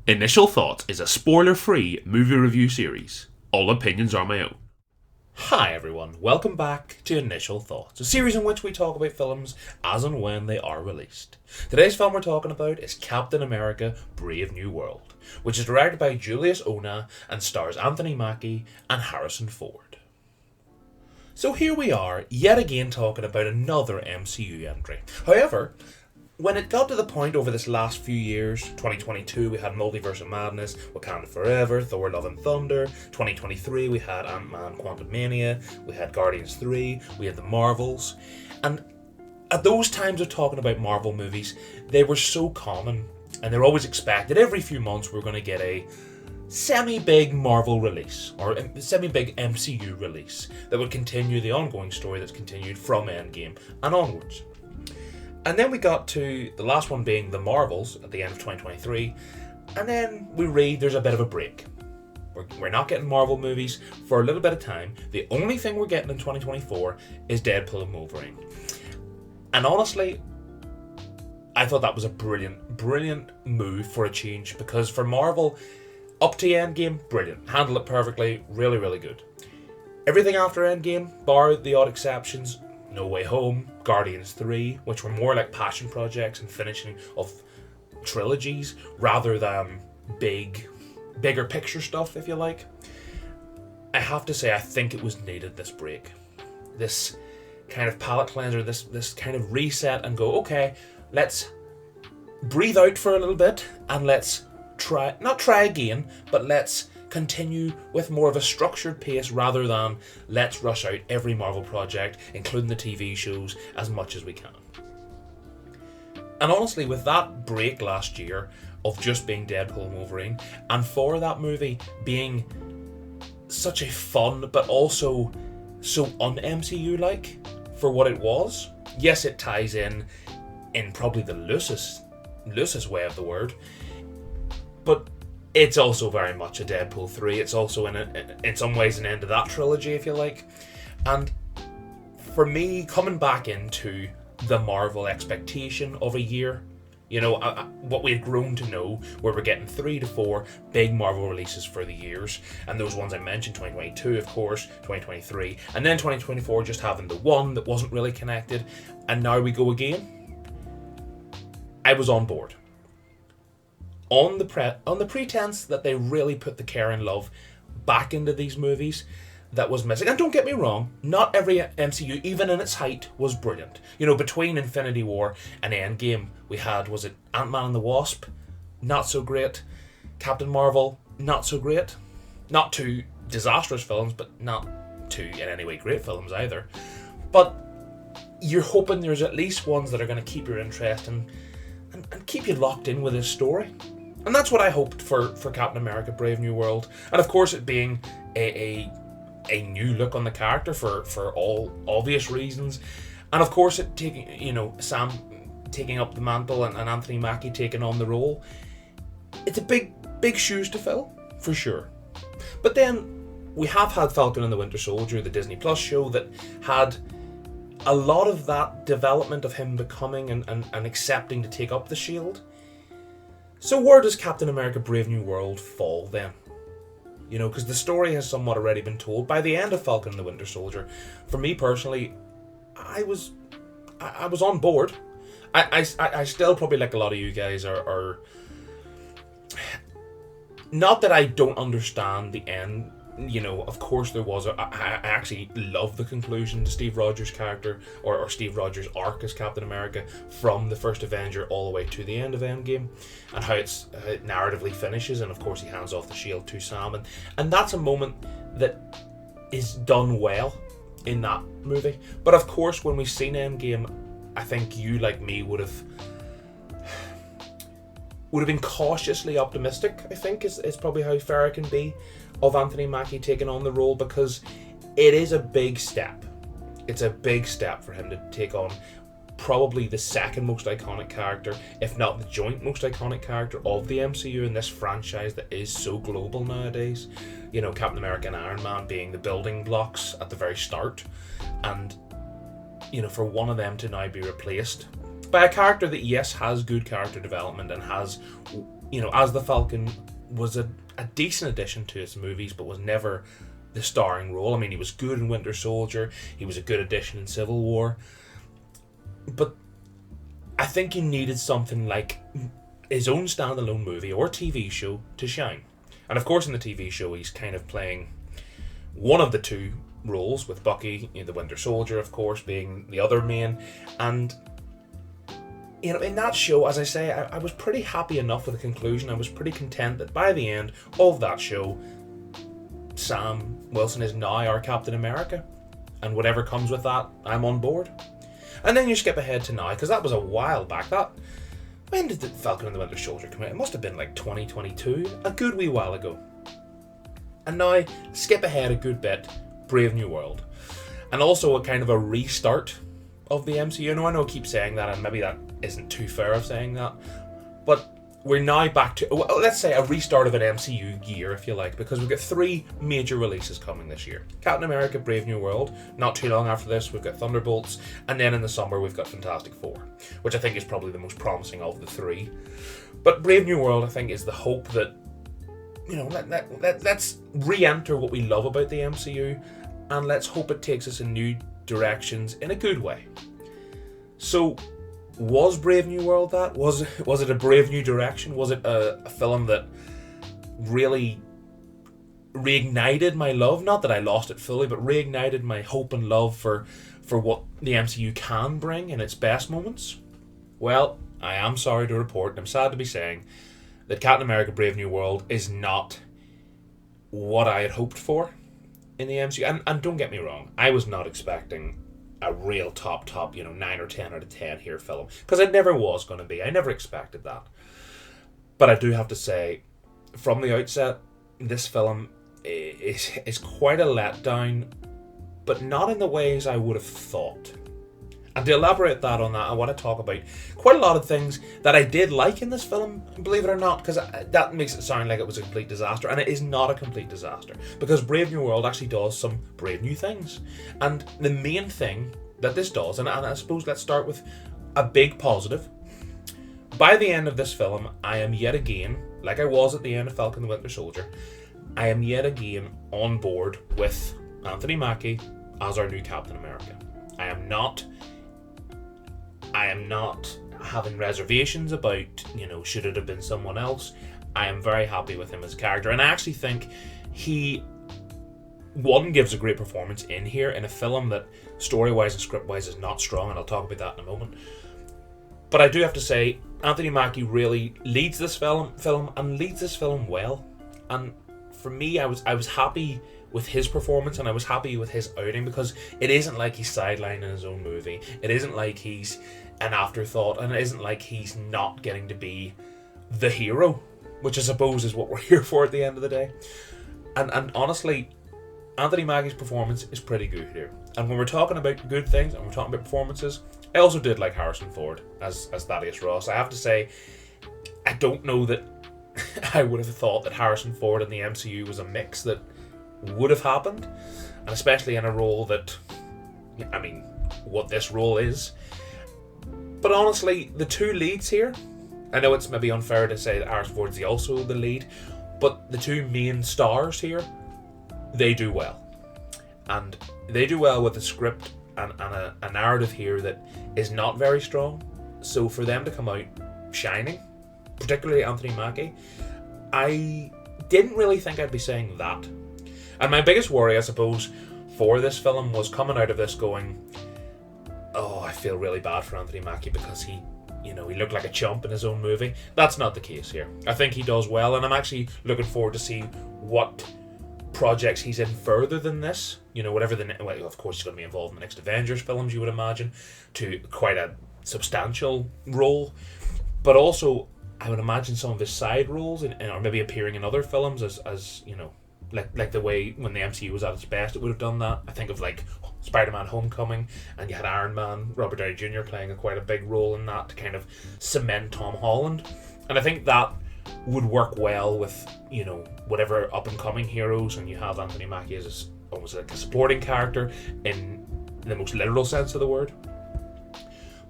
Initial Thoughts is a spoiler-free movie review series. All opinions are my own. Hi everyone, welcome back to Initial Thoughts, a series in which we talk about films as and when they are released. Today's film we're talking about is Captain America Brave New World, which is directed by Julius Onah and stars Anthony Mackie and Harrison Ford. So here we are, yet again talking about another MCU entry. However, when it got to the point over this last few years, 2022 we had Multiverse of Madness, Wakanda Forever, Thor Love and Thunder, 2023 we had Ant-Man Quantumania, we had Guardians 3, we had the Marvels, and at those times of talking about Marvel movies, they were so common, and they were always expected every few months we're going to get a semi-big Marvel release, or a semi-big MCU release, that would continue the ongoing story that's continued from Endgame and onwards. And then we got to the last one being The Marvels at the end of 2023, and then we read there's a bit of a break. We're not getting Marvel movies for a little bit of time. The only thing we're getting in 2024 is Deadpool and Wolverine. And honestly, I thought that was a brilliant move for a change, because for Marvel, up to Endgame, brilliant. Handled it perfectly, really good. Everything after Endgame, bar the odd exceptions, No Way Home, Guardians 3, which were more like passion projects and finishing of trilogies rather than bigger picture stuff, if you like. I have to say, I think it was needed, this break. This kind of palate cleanser, this kind of reset and go, okay, let's breathe out for a little bit and let's not try again, but let's continue with more of a structured pace rather than let's rush out every Marvel project, including the TV shows, as much as we can. And honestly, with that break last year of just being Deadpool and Wolverine, and for that movie being such a fun but also so un-MCU-like for what it was, yes, it ties in probably the loosest way of the word, but it's also very much a Deadpool 3. It's also, in some ways, an end to that trilogy, if you like. And for me, coming back into the Marvel expectation of a year, you know, what we had grown to know, where we're getting 3 to 4 big Marvel releases for the years, and those ones I mentioned, 2022, of course, 2023, and then 2024 just having the one that wasn't really connected, and now we go again. I was on board. On the pretense that they really put the care and love back into these movies that was missing. And don't get me wrong, not every MCU, even in its height, was brilliant. You know, between Infinity War and Endgame, we had, was it Ant-Man and the Wasp? Not so great. Captain Marvel? Not so great. Not two disastrous films, but not two in any way great films either. But you're hoping there's at least ones that are going to keep your interest and keep you locked in with this story. And that's what I hoped for Captain America Brave New World. And of course it being a new look on the character for all obvious reasons. And of course it taking, you know, Sam taking up the mantle and Anthony Mackie taking on the role. It's a big shoes to fill, for sure. But then we have had Falcon and the Winter Soldier, the Disney Plus show, that had a lot of that development of him becoming and accepting to take up the shield. So where does Captain America Brave New World fall then? You know, because the story has somewhat already been told. By the end of Falcon and the Winter Soldier, for me personally, I was on board. I still, probably like a lot of you guys, are not that I don't understand the end. You know, of course there was I actually love the conclusion to Steve Rogers' character, or Steve Rogers' arc as Captain America, from the first Avenger all the way to the end of Endgame, and how it narratively finishes, and of course he hands off the shield to Sam, and that's a moment that is done well in that movie. But of course when we've seen Endgame, I think you, like me, would have been cautiously optimistic, I think is probably how fair it can be, of Anthony Mackie taking on the role, because it is a big step. It's a big step for him to take on probably the second most iconic character, if not the joint most iconic character of the MCU in this franchise that is so global nowadays. You know, Captain America and Iron Man being the building blocks at the very start, and you know, for one of them to now be replaced by a character that, yes, has good character development and has, as the Falcon, was a decent addition to his movies, but was never the starring role. I mean, he was good in Winter Soldier, he was a good addition in Civil War, but I think he needed something like his own standalone movie or TV show to shine. And of course in the TV show he's kind of playing one of the two roles, with Bucky, the Winter Soldier, of course, being the other main. And in that show, as I say, I was pretty happy enough with the conclusion. I was pretty content that by the end of that show, Sam Wilson is now our Captain America, and whatever comes with that, I'm on board. And then you skip ahead to now, because that was a while back. When did the Falcon and the Winter Soldier come out? It must have been like 2022, a good wee while ago. And now, skip ahead a good bit, Brave New World. And also a kind of a restart of the MCU. Now, I know I keep saying that, and maybe that isn't too fair of saying that, but we're now back to, well, let's say, a restart of an MCU year, if you like, because we've got 3 major releases coming this year. Captain America, Brave New World. Not too long after this, we've got Thunderbolts. And then in the summer, we've got Fantastic Four, which I think is probably the most promising of the 3. But Brave New World, I think, is the hope that, let's re-enter what we love about the MCU, and let's hope it takes us in new directions in a good way. So, was Brave New World that? Was it a brave new direction? Was it a film that really reignited my love? Not that I lost it fully, but reignited my hope and love for what the MCU can bring in its best moments? Well, I am sorry to report, and I'm sad to be saying, that Captain America Brave New World is not what I had hoped for in the MCU. And don't get me wrong, I was not expecting a real top 9 or 10 out of 10 here film, because it never was going to be. I never expected that. But I do have to say, from the outset, this film is quite a letdown, but not in the ways I would have thought. And to elaborate on that, I want to talk about quite a lot of things that I did like in this film, believe it or not, because that makes it sound like it was a complete disaster, and it is not a complete disaster, because Brave New World actually does some brave new things. And the main thing that this does, and I suppose let's start with a big positive. By the end of this film, I am yet again, like I was at the end of Falcon and the Winter Soldier, I am yet again on board with Anthony Mackie as our new Captain America. I am not having reservations about, should it have been someone else. I am very happy with him as a character, and I actually think he, one, gives a great performance in here, in a film that story-wise and script-wise is not strong, and I'll talk about that in a moment. But I do have to say, Anthony Mackie really leads this film and leads this film well. And for me, I was happy with his performance, and I was happy with his outing, because it isn't like he's sidelined in his own movie. It isn't like he's an afterthought, and it isn't like he's not getting to be the hero, which I suppose is what we're here for at the end of the day. And honestly, Anthony Mackie's performance is pretty good here. And when we're talking about good things and we're talking about performances, I also did like Harrison Ford as Thaddeus Ross. I have to say, I don't know that I would have thought that Harrison Ford in the MCU was a mix that would have happened, and especially in a role that, what this role is. But honestly, the 2 leads here, I know it's maybe unfair to say that Harrison Ford is also the lead, but the 2 main stars here, they do well. And they do well with a script and a narrative here that is not very strong. So for them to come out shining, particularly Anthony Mackie, I didn't really think I'd be saying that. And my biggest worry, I suppose, for this film was coming out of this going, oh, I feel really bad for Anthony Mackie because he looked like a chump in his own movie. That's not the case here. I think he does well, and I'm actually looking forward to see what projects he's in further than this. Whatever of course he's going to be involved in the next Avengers films, you would imagine, to quite a substantial role. But also, I would imagine some of his side roles, or maybe appearing in other films as like the way when the MCU was at its best, it would have done that. I think of like Spider-Man Homecoming, and you had Iron Man, Robert Downey Jr. playing quite a big role in that to kind of cement Tom Holland. And I think that would work well with, whatever up-and-coming heroes, and you have Anthony Mackie as almost like a supporting character in the most literal sense of the word.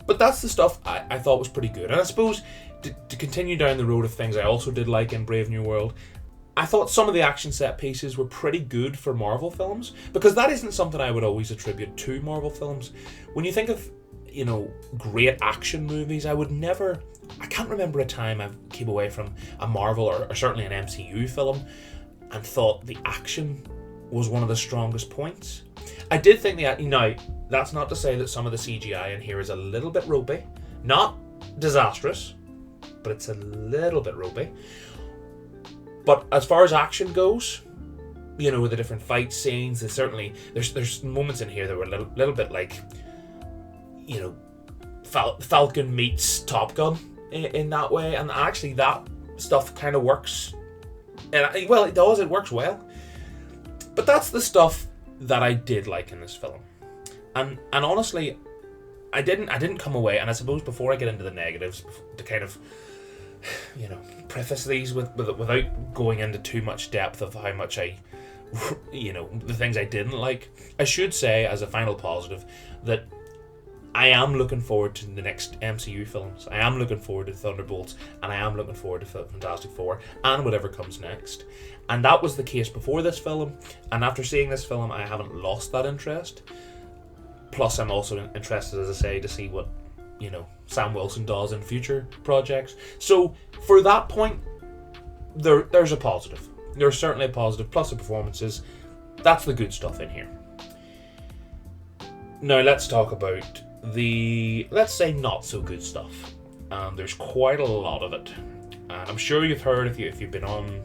But that's the stuff I thought was pretty good. And I suppose to continue down the road of things I also did like in Brave New World, I thought some of the action set pieces were pretty good for Marvel films, because that isn't something I would always attribute to Marvel films. When you think of, great action movies, I can't remember a time I came away from a Marvel or certainly an MCU film and thought the action was one of the strongest points. I did think that's not to say that some of the CGI in here is a little bit ropey. Not disastrous, but it's a little bit ropey. But as far as action goes, with the different fight scenes, there's moments in here that were a little bit like, Falcon meets Top Gun in that way, and actually that stuff kind of works. And it does. It works well. But that's the stuff that I did like in this film, and honestly, I didn't come away. And I suppose before I get into the negatives, to kind of, preface these without going into too much depth of how much I, the things I didn't like, I should say as a final positive that I am looking forward to the next MCU films. I am looking forward to Thunderbolts, and I am looking forward to Fantastic Four, and whatever comes next. And that was the case before this film, and after seeing this film, I haven't lost that interest. Plus, I'm also interested, as I say, to see what, Sam Wilson does in future projects. So, for that point, there's a positive. There's certainly a positive, plus the performances. That's the good stuff in here. Now, let's talk about the, let's say, not so good stuff. There's quite a lot of it, and I'm sure you've heard, if you've been on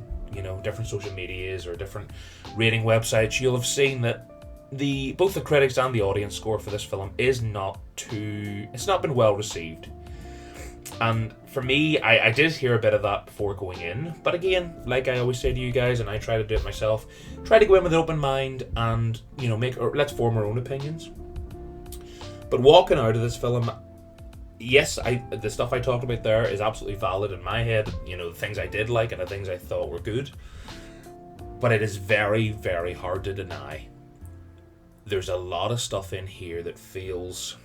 different social medias or different rating websites, you'll have seen that both the critics and the audience score for this film it's not been well received. And for me, I did hear a bit of that before going in, but again, like I always say to you guys, and I try to do it myself, try to go in with an open mind and let's form our own opinions. But walking out of this film, yes, the stuff I talked about there is absolutely valid in my head. The things I did like and the things I thought were good. But it is very, very hard to deny. There's a lot of stuff in here that feels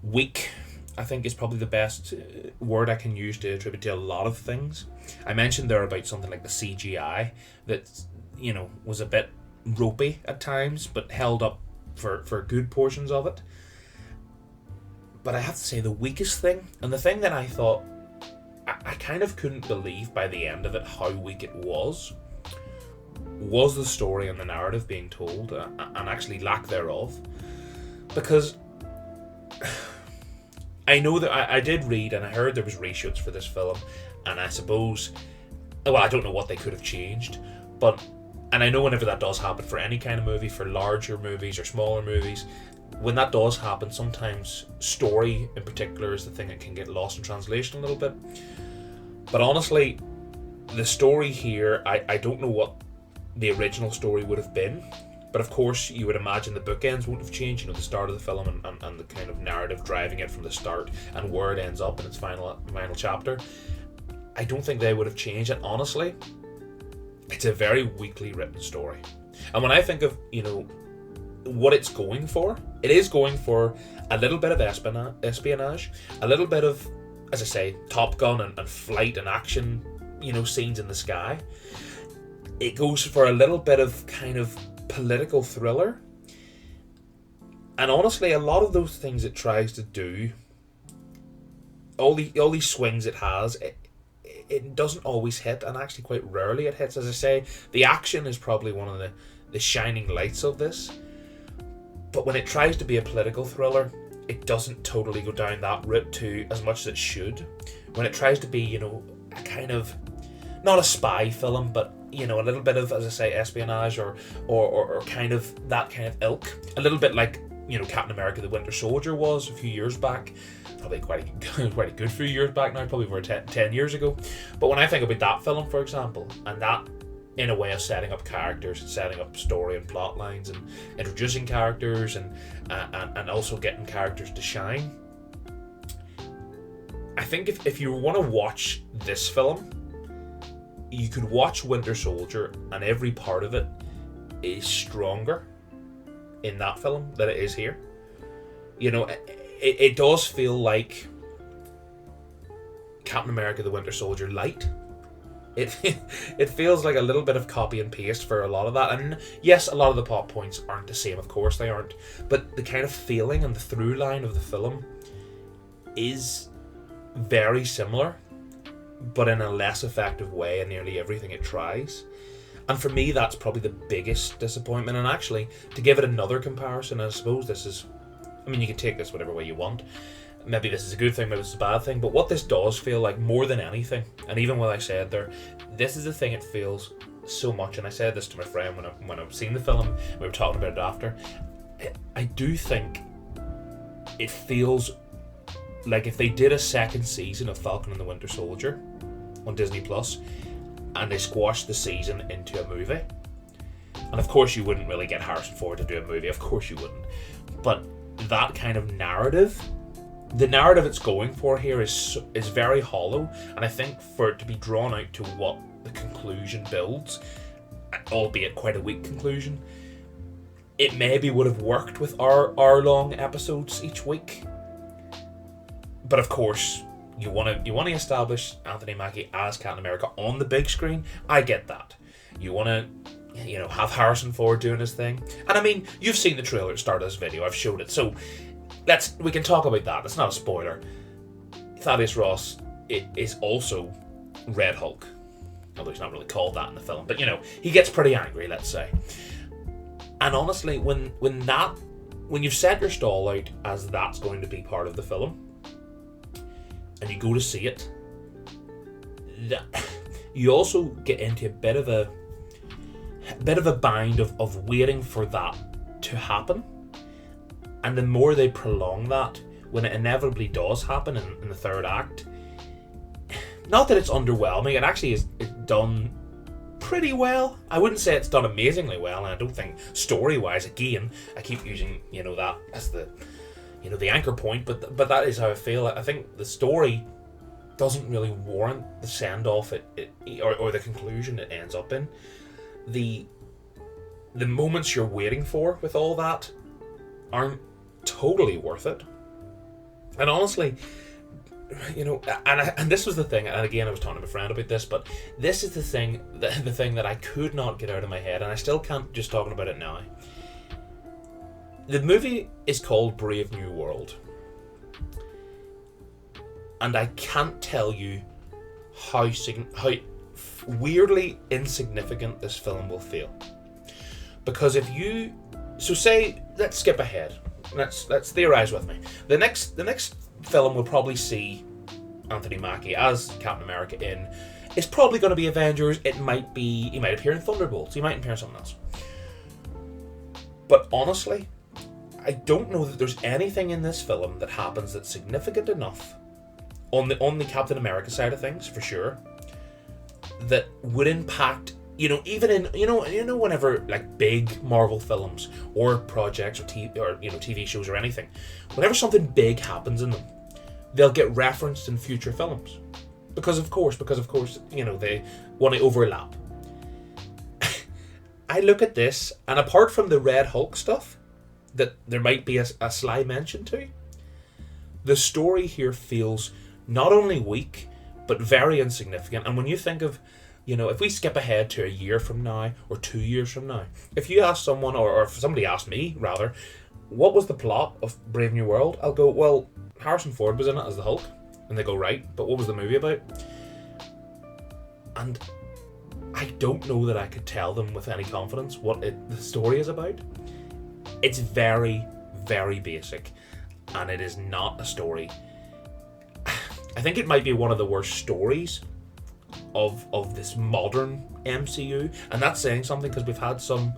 weak, I think is probably the best word I can use to attribute to a lot of things. I mentioned there about something like the CGI that, was a bit ropey at times, but held up for good portions of it. But I have to say the weakest thing, and the thing that I thought I kind of couldn't believe by the end of it how weak it was the story and the narrative being told, and actually lack thereof. Because I know that I did read and I heard there was reshoots for this film, and I suppose, I don't know what they could have changed, and I know whenever that does happen for any kind of movie, for larger movies or smaller movies, when that does happen, sometimes story in particular is the thing that can get lost in translation a little bit. But honestly, the story here, I don't know what the original story would have been, but of course you would imagine the bookends won't have changed, the start of the film and the kind of narrative driving it from the start and where it ends up in its final chapter. I don't think they would have changed, and honestly, it's a very weakly written story. And when I think of, what it's going for, it is going for a little bit of espionage, a little bit of, as I say, Top Gun and flight and action, scenes in the sky. It goes for a little bit of kind of political thriller. And honestly, a lot of those things it tries to do, all these swings it has, it doesn't always hit, and actually quite rarely it hits. As I say, the action is probably one of the shining lights of this. But when it tries to be a political thriller, it doesn't totally go down that route to as much as it should. When it tries to be, a kind of, not a spy film, but, a little bit of, as I say, espionage or kind of that kind of ilk. A little bit like, Captain America the Winter Soldier was a few years back. Probably quite a good few years back now, probably over 10 years ago. But when I think about that film, for example, and that in a way of setting up characters and setting up story and plot lines and introducing characters and also getting characters to shine, I think if you want to watch this film, you could watch Winter Soldier, and every part of it is stronger in that film than it is here. it does feel like Captain America: The Winter Soldier light. It feels like a little bit of copy and paste for a lot of that, and yes, a lot of the plot points aren't the same, of course they aren't, but the kind of feeling and the through line of the film is very similar, but in a less effective way in nearly everything it tries. And for me, that's probably the biggest disappointment. And actually, to give it another comparison, I suppose this is, I mean, you can take this whatever way you want. Maybe this is a good thing, maybe this is a bad thing, but what this does feel like more than anything, and even what I said there, this is the thing it feels so much, and I said this to my friend when I've seen the film, we were talking about it after, I do think it feels like if they did a second season of Falcon and the Winter Soldier on Disney Plus, and they squashed the season into a movie, and of course you wouldn't really get Harrison Ford to do a movie, of course you wouldn't, but that kind of narrative, the narrative it's going for here is very hollow, and I think for it to be drawn out to what the conclusion builds, albeit quite a weak conclusion, it maybe would have worked with hour-long episodes each week. But of course, you want to establish Anthony Mackie as Captain America on the big screen. I get that. You want to, have Harrison Ford doing his thing, and I mean, you've seen the trailer at the start of this video. I've showed it, so. We can talk about that. It's not a spoiler. Thaddeus Ross is also Red Hulk. Although he's not really called that in the film. But, he gets pretty angry, let's say. And honestly, when you've set your stall out as that's going to be part of the film, and you go to see it, you also get into a bit of a bind of waiting for that to happen. And the more they prolong that, when it inevitably does happen in the third act, not that it's underwhelming, it actually is done pretty well. I wouldn't say it's done amazingly well, and I don't think story-wise, again, I keep using, that as the anchor point, but that is how I feel. I think the story doesn't really warrant the send-off or the conclusion it ends up in. The moments you're waiting for with all that aren't totally worth it. And honestly, and this was the thing, and again I was talking to my friend about this, but this is the thing that I could not get out of my head, and I still can't, just talking about it now. The movie is called Brave New World, and I can't tell you how weirdly insignificant this film will feel. Because let's skip ahead. Let's theorize with me. The next film we'll probably see Anthony Mackie as Captain America in is probably going to be Avengers. He might appear in Thunderbolts. He might appear in something else. But honestly, I don't know that there's anything in this film that happens that's significant enough on the Captain America side of things, for sure, that would impact. Even in whenever like big Marvel films or projects or TV shows or anything, whenever something big happens in them, they'll get referenced in future films because of course they want to overlap. I look at this, and apart from the Red Hulk stuff that there might be a sly mention to, the story here feels not only weak but very insignificant. And when you think of, if we skip ahead to a year from now or 2 years from now, if you ask someone, or if somebody asked me rather, what was the plot of Brave New World, I'll go, well, Harrison Ford was in it as the Hulk, and they go, right, but what was the movie about? And I don't know that I could tell them with any confidence what the story is about. It's very, very basic, and it is not a story. I think it might be one of the worst stories of this modern MCU, and that's saying something because we've had some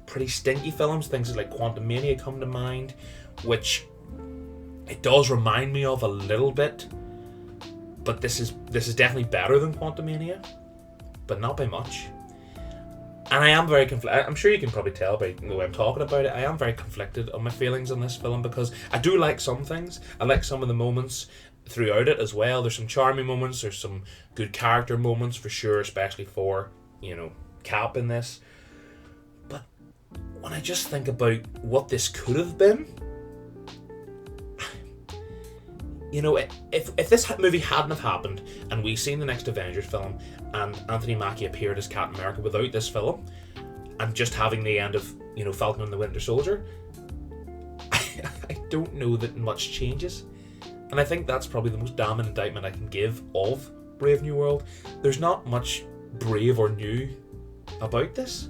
pretty stinky films, things like Quantumania come to mind, which it does remind me of a little bit, but this is definitely better than Quantumania, but not by much. And I am very conflicted. I'm sure you can probably tell by the way I'm talking about it. I am very conflicted on my feelings on this film because I do like some things. I like some of the moments throughout it as well. There's some charming moments. There's some good character moments for sure, especially for, Cap in this. But when I just think about what this could have been, you know, if this movie hadn't have happened and we seen the next Avengers film and Anthony Mackie appeared as Captain America without this film and just having the end of, you know, Falcon and the Winter Soldier, I don't know that much changes. And I think that's probably the most damning indictment I can give of Brave New World. There's not much brave or new about this.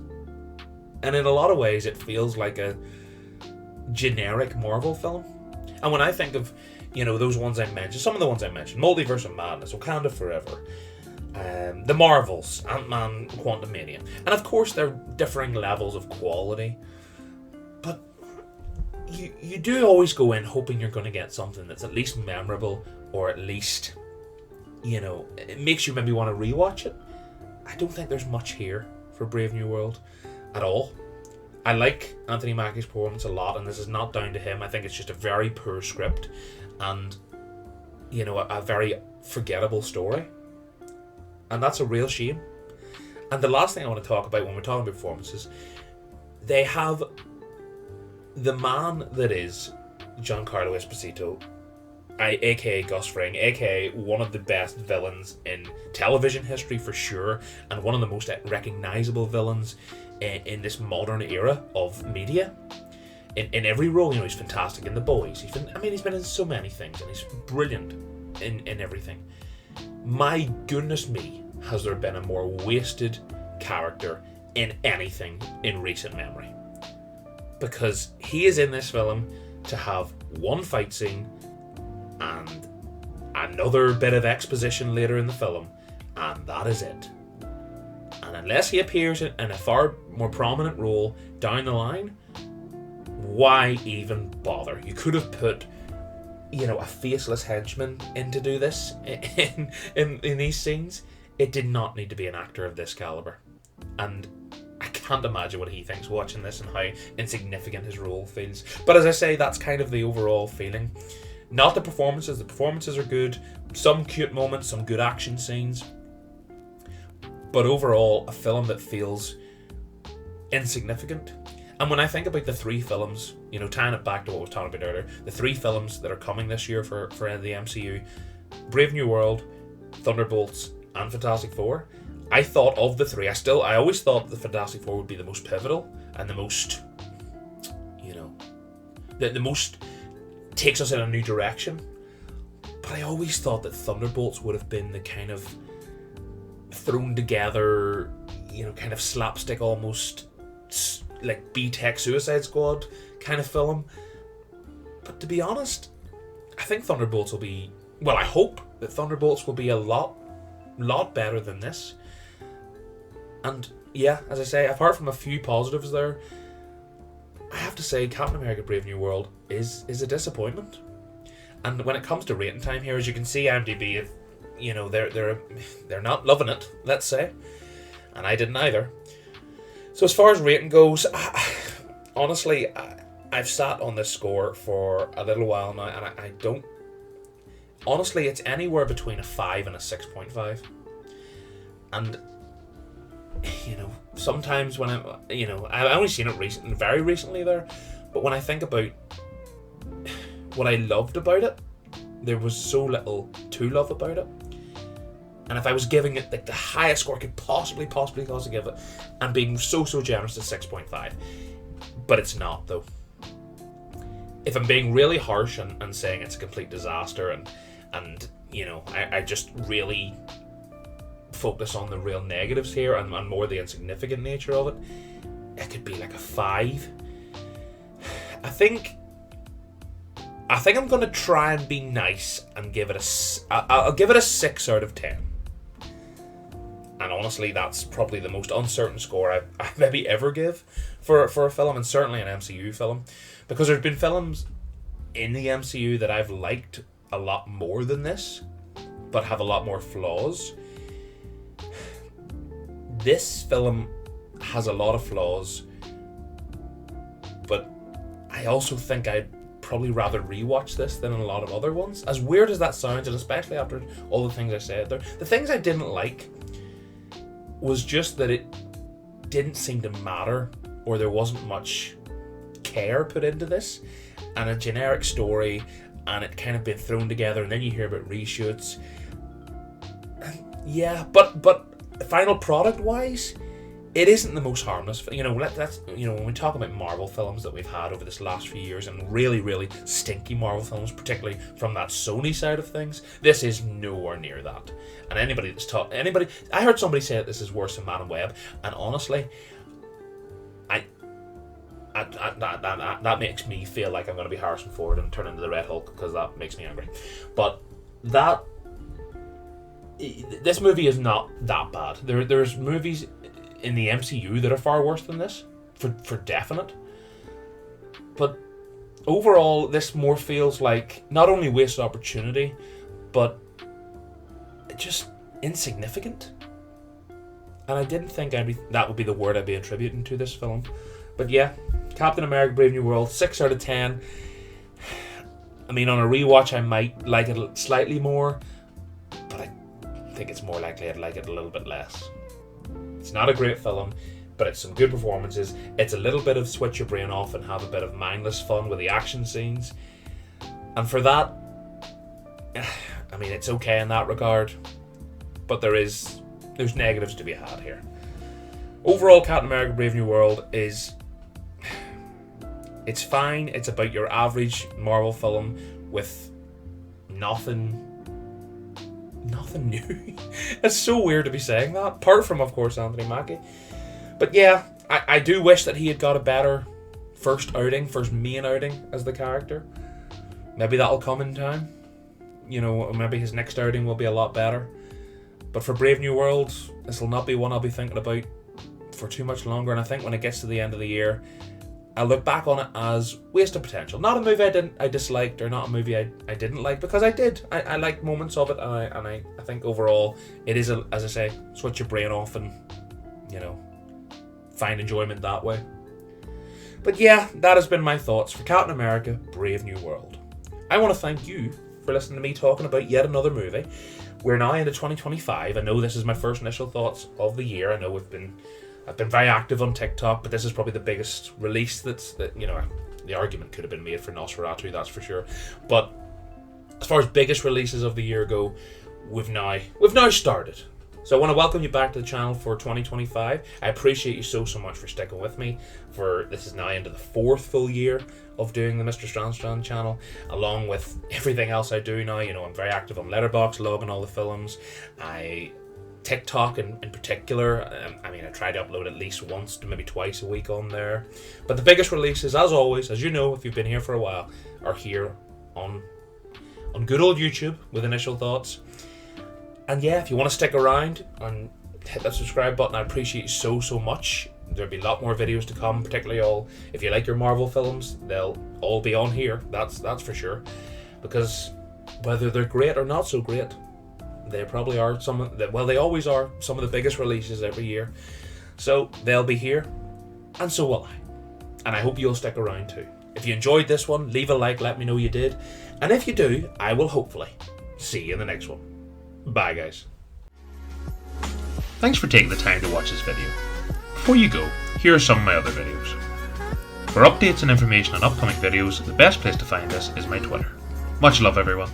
And in a lot of ways it feels like a generic Marvel film. And when I think of, you know, those ones I mentioned, some of the ones I mentioned, Multiverse of Madness, Wakanda Forever, The Marvels, Ant-Man, Quantumania, and of course they're differing levels of quality, but you do always go in hoping you're going to get something that's at least memorable, or at least, you know, it makes you maybe want to rewatch it. I don't think there's much here for Brave New World at all. I like Anthony Mackie's performance a lot, and this is not down to him. I think it's just a very poor script and, you know, a very forgettable story. And that's a real shame. And the last thing I want to talk about when we're talking about performances, they have the man that is Giancarlo Esposito, aka Gus Fring, aka one of the best villains in television history for sure, and one of the most recognisable villains in this modern era of media. In every role, you know, he's fantastic in The Boys. He's been in so many things, and he's brilliant in everything. My goodness me, has there been a more wasted character in anything in recent memory? Because he is in this film to have one fight scene and another bit of exposition later in the film, and that is it. And unless he appears in a far more prominent role down the line, why even bother? You could have put, you know, a faceless henchman in to do this in these scenes. It did not need to be an actor of this caliber. And I can't imagine what he thinks watching this and how insignificant his role feels. But as I say, that's kind of the overall feeling. Not the performances. The performances are good. Some cute moments, some good action scenes. But overall, a film that feels insignificant. And when I think about the three films, you know, tying it back to what I was talking about earlier, the three films that are coming this year for the MCU, Brave New World, Thunderbolts, and Fantastic Four, I thought of the three, I always thought the Fantastic Four would be the most pivotal and the most, you know, the most takes us in a new direction. But I always thought that Thunderbolts would have been the kind of thrown together, you know, kind of slapstick, almost like B-Tech Suicide Squad kind of film. But to be honest, I think Thunderbolts will be, well, I hope that Thunderbolts will be a lot better than this. And yeah, as I say, apart from a few positives there, I have to say Captain America Brave New World is a disappointment. And when it comes to rating time here, as you can see, IMDb, you know, they're not loving it, let's say. And I didn't either. So as far as rating goes, honestly, I've sat on this score for a little while now, and I don't... Honestly, it's anywhere between a 5 and a 6.5. And, you know, sometimes when I've only seen it very recently there, but when I think about what I loved about it, there was so little to love about it. And if I was giving it like the highest score I could possibly give it, and being so generous to 6.5, but it's not though. If I'm being really harsh and saying it's a complete disaster, and you know, I just really focus on the real negatives here and more the insignificant nature of it, it could be like a 5. I think I'm going to try and be nice and give it I'll give it a 6 out of 10. And honestly, that's probably the most uncertain score I maybe ever give for a film, and certainly an MCU film. Because there's been films in the MCU that I've liked a lot more than this, but have a lot more flaws. This film has a lot of flaws, but I also think I'd probably rather rewatch this than a lot of other ones. As weird as that sounds, and especially after all the things I said there, the things I didn't like was just that it didn't seem to matter, or there wasn't much care put into this, and a generic story, and it kind of been thrown together, and then you hear about reshoots. Yeah, but final product wise, it isn't the most harmless. That's when we talk about Marvel films that we've had over this last few years, and really, really stinky Marvel films, particularly from that Sony side of things, this is nowhere near that. And I heard somebody say that this is worse than Man and Web, and honestly, that makes me feel like I'm going to be Harrison Ford and turn into the Red Hulk, because that makes me angry. But this movie is not that bad. There's movies in the MCU that are far worse than this, for definite. But overall, this more feels like not only wasted opportunity, but just insignificant. And I didn't think that would be the word I'd be attributing to this film. But yeah, Captain America: Brave New World, 6 out of 10. I mean, on a rewatch, I might like it slightly more, but I think it's more likely I'd like it a little bit less. It's not a great film, but it's some good performances. It's a little bit of switch your brain off and have a bit of mindless fun with the action scenes. And for that, I mean, it's okay in that regard, but there's negatives to be had here. Overall, Captain America: Brave New World it's fine. It's about your average Marvel film with nothing new. It's so weird to be saying that, apart from, of course, Anthony Mackie. But yeah, I do wish that he had got a better first main outing as the character. Maybe that'll come in time. Maybe his next outing will be a lot better. But for Brave New World, this will not be one I'll be thinking about for too much longer. And I think when it gets to the end of the year, I'll look back on it as wasted potential. Not a movie I disliked, or not a movie I didn't like, because I did. I liked moments of it, and I think overall it is, as I say, switch your brain off and find enjoyment that way. But yeah, that has been my thoughts for Captain America: Brave New World. I want to thank you for listening to me talking about yet another movie. We're now into 2025. I know this is my first initial thoughts of the year. I know I've been very active on TikTok, but this is probably the biggest release the argument could have been made for Nosferatu, that's for sure. But as far as biggest releases of the year go, we've now started. So I want to welcome you back to the channel for 2025. I appreciate you so much for sticking with me. This is now into the 4th full year of doing the MrStranStran channel, along with everything else I do now. I'm very active on Letterboxd, logging all the films. TikTok in particular, I try to upload at least once to maybe twice a week on there. But the biggest releases, as always, as you know if you've been here for a while, are here on good old YouTube with initial thoughts. And yeah, if you want to stick around and hit that subscribe button, I appreciate you so much. There'll be a lot more videos to come, particularly if you like your Marvel films, they'll all be on here, that's for sure. Because whether they're great or not so great, they probably are they always are some of the biggest releases every year. So they'll be here, and so will I. And I hope you'll stick around too. If you enjoyed this one, leave a like, let me know you did. And if you do, I will hopefully see you in the next one. Bye guys. Thanks for taking the time to watch this video. Before you go, here are some of my other videos. For updates and information on upcoming videos, the best place to find us is my Twitter. Much love everyone.